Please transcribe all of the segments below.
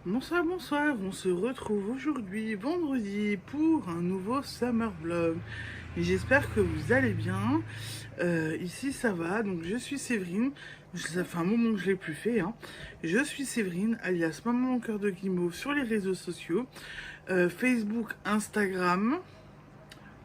Bonsoir, bonsoir, on se retrouve aujourd'hui, vendredi, pour un nouveau summer vlog. Et j'espère que vous allez bien. Ici ça va, donc je suis Séverine. Ça fait un moment que je ne l'ai plus fait. Je suis Séverine, alias Maman au cœur de guimauve sur les réseaux sociaux. Facebook, Instagram,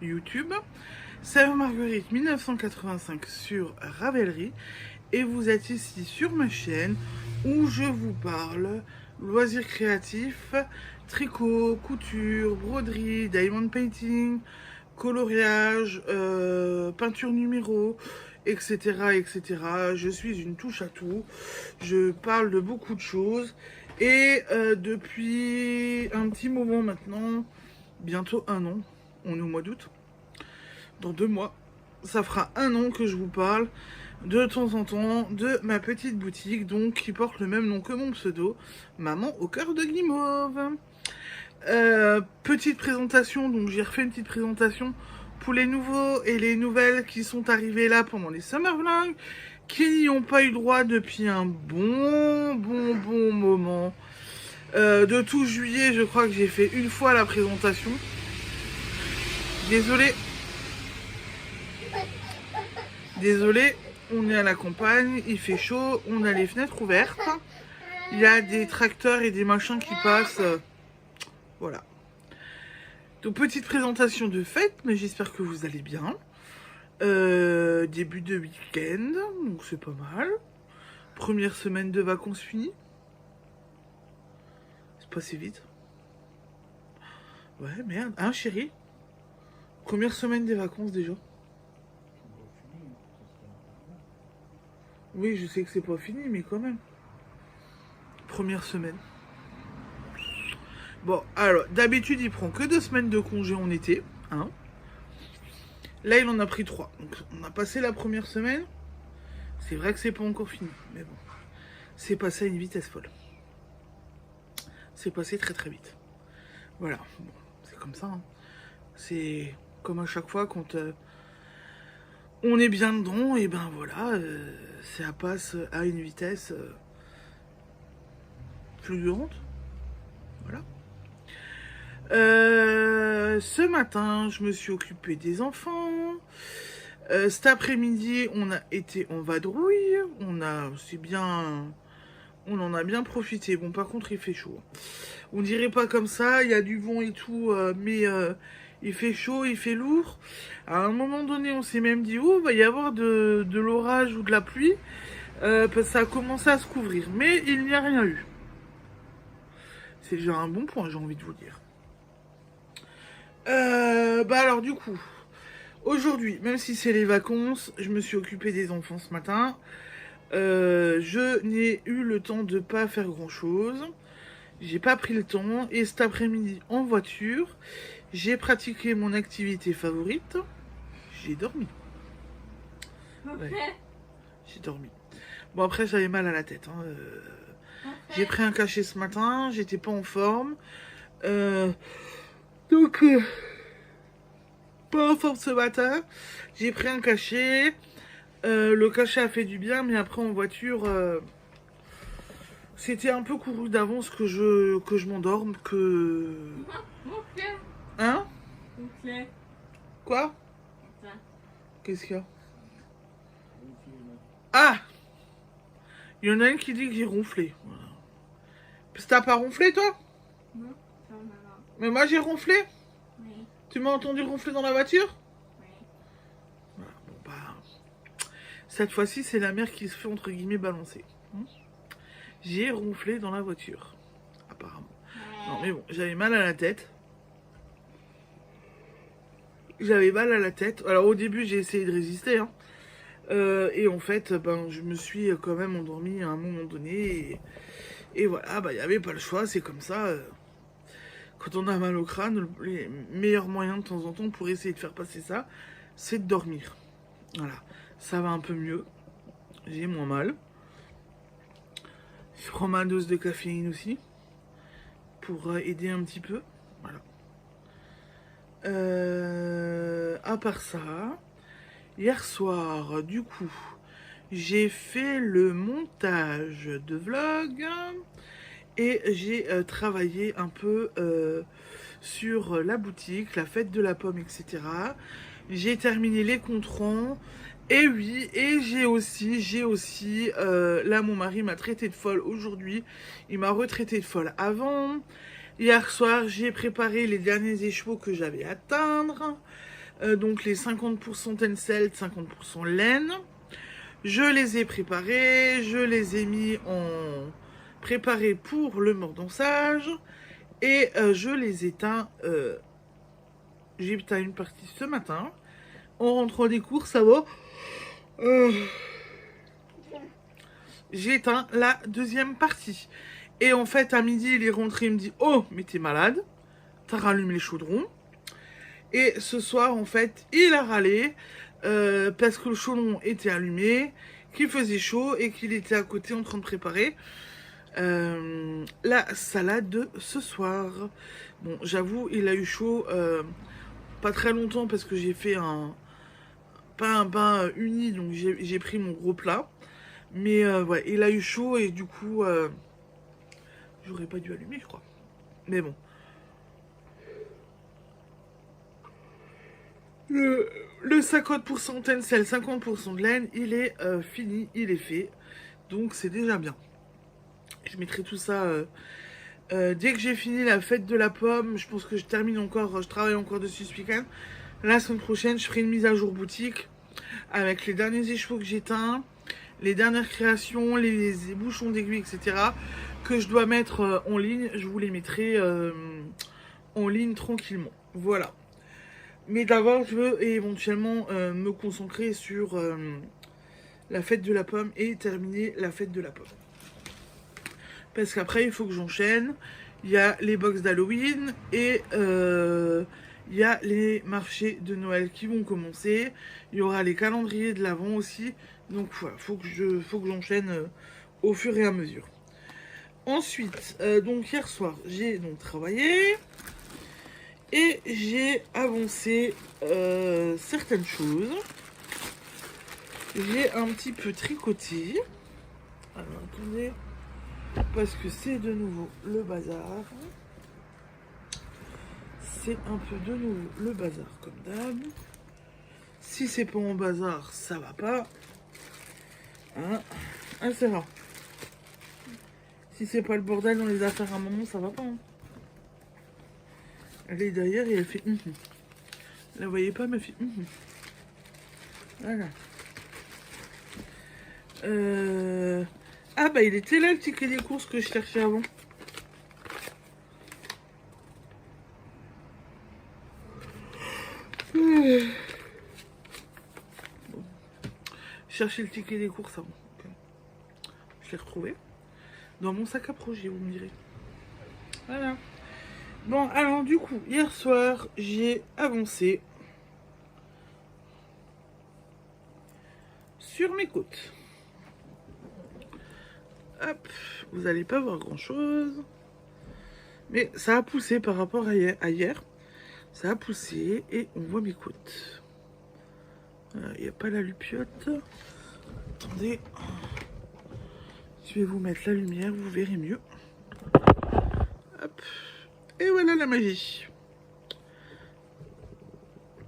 YouTube. Sœur Marguerite 1985 sur Ravelry. Et vous êtes ici sur ma chaîne où je vous parle loisirs créatifs, tricot, couture, broderie, diamond painting, coloriage, peinture numéro, etc., etc. Je suis une touche à tout. Je parle de beaucoup de choses. Et depuis un petit moment maintenant, bientôt un an, on est au mois d'août, dans 2 mois, ça fera un an que je vous parle de temps en temps de ma petite boutique, donc qui porte le même nom que mon pseudo, Maman au cœur de guimauve. Petite présentation, donc j'ai refait une petite présentation pour les nouveaux et les nouvelles qui sont arrivés là pendant les summer vlogs, qui n'y ont pas eu droit depuis un bon moment. De tout juillet, je crois que j'ai fait une fois la présentation. Désolée. Désolée, on est à la campagne, il fait chaud, on a les fenêtres ouvertes. Il y a des tracteurs et des machins qui passent. Voilà. Donc petite présentation de fête, mais j'espère que vous allez bien. Début de week-end, donc c'est pas mal. Première semaine de vacances finie. C'est passé vite. Ouais, merde. Hein, chérie? Première semaine des vacances déjà. Oui, je sais que c'est pas fini, mais quand même. Première semaine. Bon, alors, d'habitude, il prend que 2 semaines de congé en été. Hein. Là, il en a pris 3. Donc, on a passé la première semaine. C'est vrai que c'est pas encore fini. Mais bon, c'est passé à une vitesse folle. C'est passé très très vite. Voilà. Bon, c'est comme ça. Hein. C'est comme à chaque fois quand on est bien dedans. Et ben voilà, ça passe à une vitesse fulgurante. Voilà. Ce matin, je me suis occupée des enfants. Cet après-midi, on a été en vadrouille. On en a bien profité. Bon, par contre, il fait chaud. On dirait pas comme ça. Il y a du vent et tout, mais il fait chaud, il fait lourd. À un moment donné, on s'est même dit, oh, va y avoir de l'orage ou de la pluie. Parce que ça a commencé à se couvrir. Mais il n'y a rien eu. C'est déjà un bon point, j'ai envie de vous dire. Bah alors du coup, aujourd'hui, même si c'est les vacances, je me suis occupée des enfants ce matin. Je n'ai eu le temps de pas faire grand chose. J'ai pas pris le temps. Et cet après-midi, en voiture, j'ai pratiqué mon activité favorite. J'ai dormi. Ouais, j'ai dormi. Bon, après, j'avais mal à la tête. Hein. J'ai pris un cachet ce matin. J'étais pas en forme. Donc, pas en forme ce matin. J'ai pris un cachet. Le cachet a fait du bien, mais après en voiture, c'était un peu couru d'avance que je m'endorme, que... Hein? Quoi? Qu'est-ce qu'il y a? Ah! Il y en a une qui dit que j'ai ronflé. Voilà. Parce que t'as pas ronflé, toi? Non, Mais moi, j'ai ronflé? oui, Tu m'as entendu ronfler dans la voiture? oui. Voilà, bon, bah... Cette fois-ci, c'est la mère qui se fait, entre guillemets, balancer. J'ai ronflé dans la voiture, apparemment. Non, mais bon, j'avais mal à la tête. J'avais mal à la tête. Alors, au début, j'ai essayé de résister, hein. Et en fait, ben, je me suis quand même endormie à un moment donné. Et voilà, bah, il n'y avait pas le choix, c'est comme ça. Quand on a mal au crâne, les meilleurs moyens de temps en temps pour essayer de faire passer ça, c'est de dormir. Voilà, ça va un peu mieux. J'ai moins mal. Je prends ma dose de caféine aussi, pour aider un petit peu. Voilà. À part ça, hier soir, du coup, j'ai fait le montage de vlog Et j'ai travaillé un peu sur la boutique, la fête de la pomme, etc. J'ai terminé les comptes-ronds. Et oui, et j'ai aussi, là mon mari m'a traité de folle aujourd'hui, il m'a retraité de folle avant. Hier soir, j'ai préparé les derniers écheveaux que j'avais à atteindre, donc les 50% tencel, 50% laine. Je les ai préparés, je les ai mis en préparé pour le mordançage et je les éteins. J'ai éteint une partie ce matin. En rentrant des cours, ça va. J'ai éteint la deuxième partie. Et en fait, à midi, il est rentré, il me dit « Oh, mais t'es malade, t'as rallumé les chaudrons. » Et ce soir, en fait, il a râlé parce que le chaudron était allumé, qu'il faisait chaud et qu'il était à côté en train de préparer la salade de ce soir. Bon, j'avoue, il a eu chaud pas très longtemps parce que j'ai fait pas un bain uni, donc j'ai pris mon gros plat. Mais ouais, il a eu chaud et du coup, j'aurais pas dû allumer, je crois. Mais bon. Le 50% tencel, 50% de laine, il est fini, il est fait. Donc c'est déjà bien. Je mettrai tout ça dès que j'ai fini la fête de la pomme. Je pense que je travaille encore dessus ce week-end. La semaine prochaine, je ferai une mise à jour boutique avec les derniers écheveaux que j'éteins, les dernières créations, les bouchons d'aiguille, etc. que je dois mettre en ligne. Je vous les mettrai en ligne tranquillement. Voilà. Mais d'abord, je veux éventuellement me concentrer sur la fête de la pomme et terminer la fête de la pomme. Parce qu'après, il faut que j'enchaîne. Il y a les box d'Halloween et il y a les marchés de Noël qui vont commencer. Il y aura les calendriers de l'Avent aussi. Donc voilà, faut que j'enchaîne au fur et à mesure. Ensuite, donc hier soir, j'ai donc travaillé. Et j'ai avancé certaines choses. J'ai un petit peu tricoté. Alors attendez, parce que c'est de nouveau le bazar. C'est un peu de nouveau le bazar comme d'hab. Si c'est pas en bazar, ça va pas. Hein, c'est rare. Si c'est pas le bordel dans les affaires à un moment, ça va pas. Hein. Elle est derrière et elle fait La voyez pas, ma fille. Voilà. Ah bah il était là le ticket des courses que je cherchais avant. Bon. Chercher le ticket des courses avant. Okay. Je l'ai retrouvé. Dans mon sac à projet, vous me direz. Voilà. Bon, alors du coup, hier soir, j'ai avancé sur mes côtes. Hop, vous n'allez pas voir grand chose. Mais ça a poussé par rapport à hier. Ça a poussé et on voit mes côtes. Il n'y a pas la lupiote. Attendez. Je vais vous mettre la lumière, vous verrez mieux. Hop. Et voilà la magie.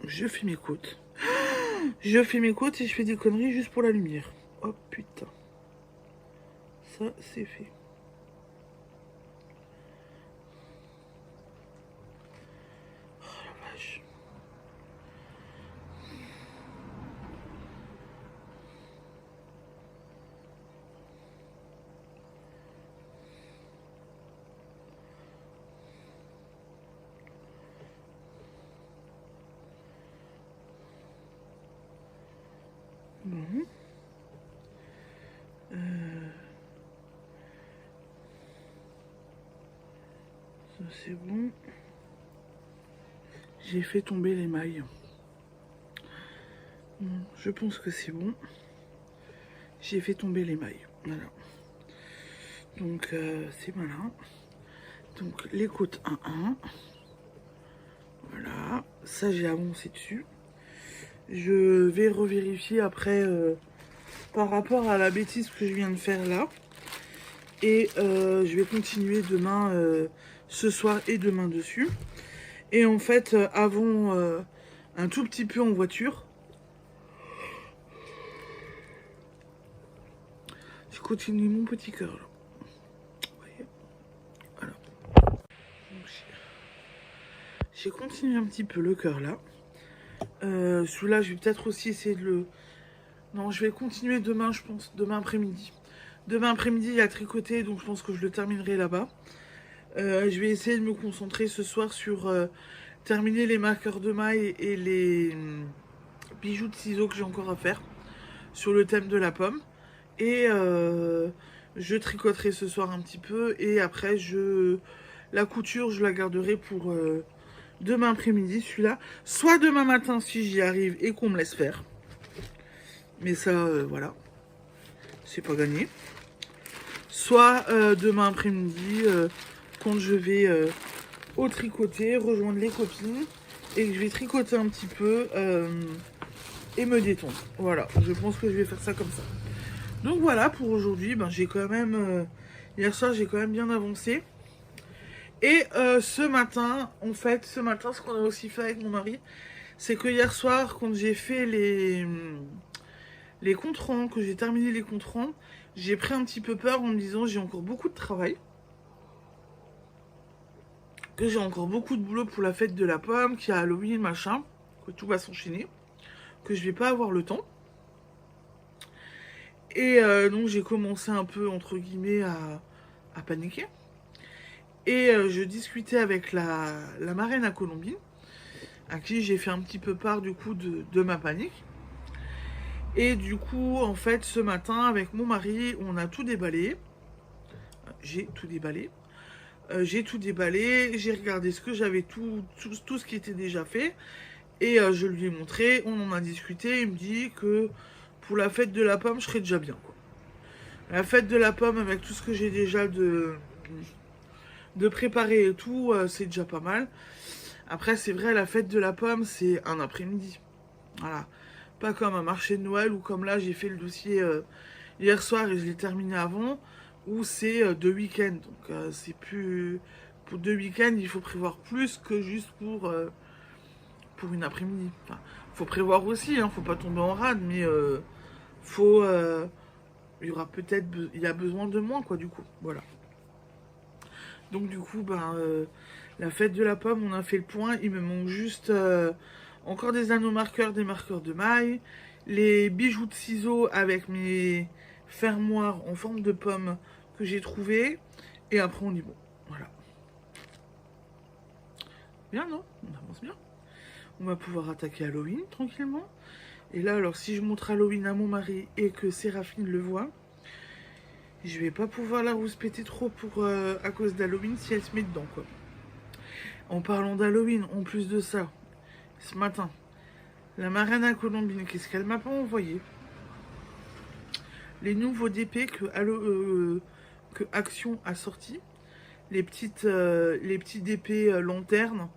Je fais mes côtes. Je fais mes côtes et je fais des conneries juste pour la lumière. Oh putain. Ça, c'est fait. Oh la vache. Bon. Ça c'est bon. J'ai fait tomber les mailles. Bon, je pense que c'est bon. J'ai fait tomber les mailles. Voilà. Donc c'est malin. Donc les côtes 1-1. Voilà. Ça j'ai avancé dessus. Je vais revérifier après par rapport à la bêtise que je viens de faire là. Et je vais continuer demain, ce soir et demain dessus. Et en fait, avant un tout petit peu en voiture, je continue mon petit cœur là. Vous voyez, voilà. J'ai continué un petit peu le cœur là. Celui-là, je vais peut-être aussi essayer de le... Non, je vais continuer demain, je pense, demain après-midi. Demain après-midi, il y a tricoté, donc je pense que je le terminerai là-bas. Je vais essayer de me concentrer ce soir sur terminer les marqueurs de mailles et les bijoux de ciseaux que j'ai encore à faire sur le thème de la pomme. Et je tricoterai ce soir un petit peu. Et après, la couture, je la garderai pour demain après-midi, celui-là. Soit demain matin, si j'y arrive et qu'on me laisse faire. Mais ça, voilà, c'est pas gagné. Soit demain après-midi, quand je vais au tricoter, rejoindre les copines. Et que je vais tricoter un petit peu et me détendre. Voilà, je pense que je vais faire ça comme ça. Donc voilà, pour aujourd'hui, ben, j'ai quand même... hier soir, j'ai quand même bien avancé. Et ce matin, en fait, ce qu'on a aussi fait avec mon mari, c'est que hier soir, quand j'ai fait les comptes rendus, que j'ai terminé les comptes rendus, j'ai pris un petit peu peur en me disant j'ai encore beaucoup de travail. Que j'ai encore beaucoup de boulot pour la fête de la pomme, qu'il y a Halloween, machin, que tout va s'enchaîner, que je vais pas avoir le temps. Et donc j'ai commencé un peu, entre guillemets, à paniquer. Et je discutais avec la marraine à Colombine, à qui j'ai fait un petit peu part du coup de ma panique. Et du coup, en fait, ce matin, avec mon mari, on a tout déballé. J'ai tout déballé. J'ai regardé ce que j'avais, tout ce qui était déjà fait. Et je lui ai montré, on en a discuté. Il me dit que pour la fête de la pomme, je serais déjà bien, quoi. La fête de la pomme, avec tout ce que j'ai déjà de préparer et tout, c'est déjà pas mal. Après, c'est vrai, la fête de la pomme, c'est un après-midi. Voilà. Pas comme un marché de Noël ou comme là, j'ai fait le dossier hier soir et je l'ai terminé avant, où c'est 2 week-ends. Donc, c'est plus. Pour 2 week-ends, il faut prévoir plus que juste pour une après-midi. Enfin, faut prévoir aussi, hein, faut pas tomber en rade, mais faut. Il y aura peut-être. Il y a besoin de moins, quoi, du coup. Voilà. Donc du coup, ben, la fête de la pomme, on a fait le point. Il me manque juste encore des anneaux marqueurs, des marqueurs de mailles, les bijoux de ciseaux avec mes fermoirs en forme de pomme que j'ai trouvé. Et après, on est bon. Voilà. Bien, non? On avance bien. On va pouvoir attaquer Halloween tranquillement. Et là, alors, si je montre Halloween à mon mari et que Séraphine le voit, je vais pas pouvoir la rouspéter trop à cause d'Halloween si elle se met dedans, quoi. En parlant d'Halloween, en plus de ça, ce matin, la marraine à Colombine, qu'est-ce qu'elle m'a pas envoyé? Les nouveaux DP que Action a sorti. Les petits DP lanternes.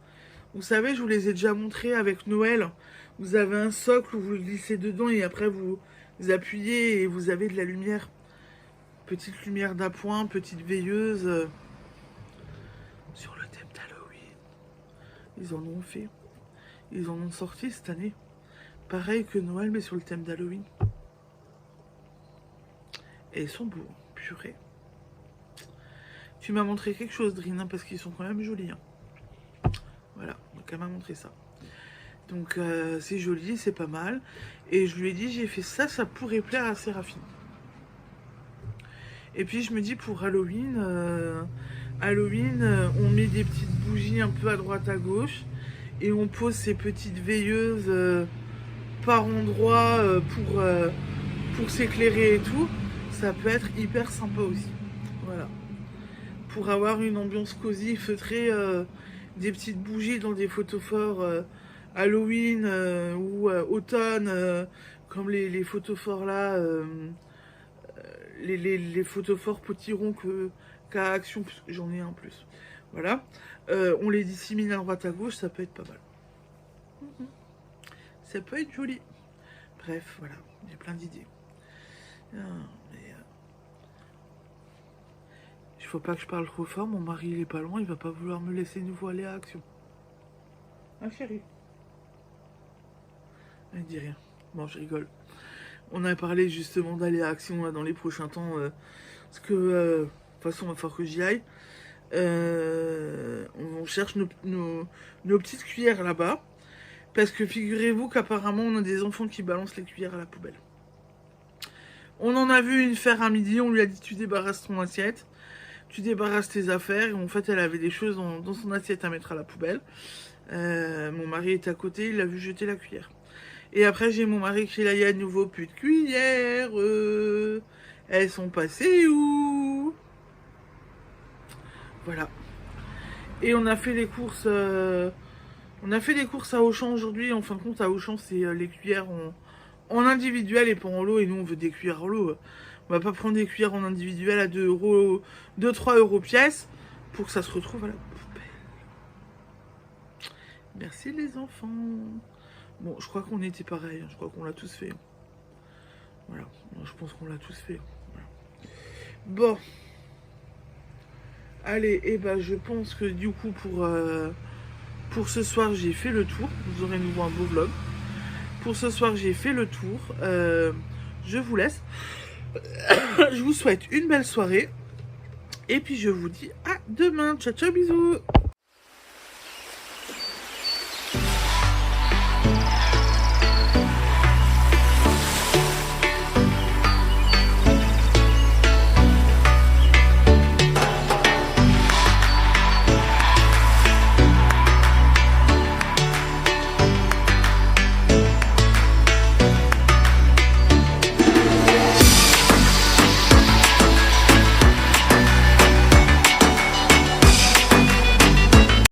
Vous savez, je vous les ai déjà montrés avec Noël. Vous avez un socle où vous glissez dedans et après vous appuyez et vous avez de la lumière. Petite lumière d'appoint, petite veilleuse. Sur le thème d'Halloween. Ils en ont fait. Ils en ont sorti cette année. Pareil que Noël, mais sur le thème d'Halloween. Et ils sont beaux, purée. Tu m'as montré quelque chose, Drin, hein, parce qu'ils sont quand même jolis. Hein. Voilà, donc elle m'a montré ça. Donc c'est joli, c'est pas mal. Et je lui ai dit, j'ai fait ça, ça pourrait plaire à Séraphine. Et puis je me dis, pour Halloween, on met des petites bougies un peu à droite à gauche. Et on pose ces petites veilleuses par endroit pour s'éclairer et tout. Ça peut être hyper sympa aussi. Voilà. Pour avoir une ambiance cosy, feutrée, des petites bougies dans des photophores Halloween ou automne, comme les photophores là, les photophores potirons qu'à Action, j'en ai un plus. Voilà. On les dissémine à droite à gauche, ça peut être pas mal. Ça peut être joli. Bref, voilà, j'ai plein d'idées. Il faut pas que je parle trop fort, mon mari il est pas loin, il va pas vouloir me laisser nouveau aller à Action. Ah chérie. Elle dit rien. Bon, je rigole. On a parlé justement d'aller à Action là, dans les prochains temps. Parce que, de toute façon, il va falloir que j'y aille. On cherche nos petites cuillères là-bas. Parce que figurez-vous qu'apparemment, on a des enfants qui balancent les cuillères à la poubelle. On en a vu une faire à midi, on lui a dit tu débarrasses ton assiette, tu débarrasses tes affaires. Et en fait, elle avait des choses dans son assiette à mettre à la poubelle. Mon mari est à côté, il a vu jeter la cuillère. Et après, j'ai mon mari qui l'a, il y a de nouveau plus de cuillères. Elles sont passées où? Voilà. Et on a fait les courses. On a fait des courses à Auchan aujourd'hui. En fin de compte, à Auchan, c'est les cuillères en individuel et pas en lot. Et nous, on veut des cuillères en lot. On va pas prendre des cuillères en individuel à 2 euros, 2-3 euros pièce pour que ça se retrouve à la poubelle. Merci les enfants. Bon, je crois qu'on était pareil. Je crois qu'on l'a tous fait. Voilà. Je pense qu'on l'a tous fait. Voilà. Bon. Allez, et ben je pense que du coup pour ce soir j'ai fait le tour. Vous aurez nouveau un beau vlog. Pour ce soir j'ai fait le tour. Je vous laisse. Je vous souhaite une belle soirée. Et puis je vous dis à demain. Ciao ciao bisous.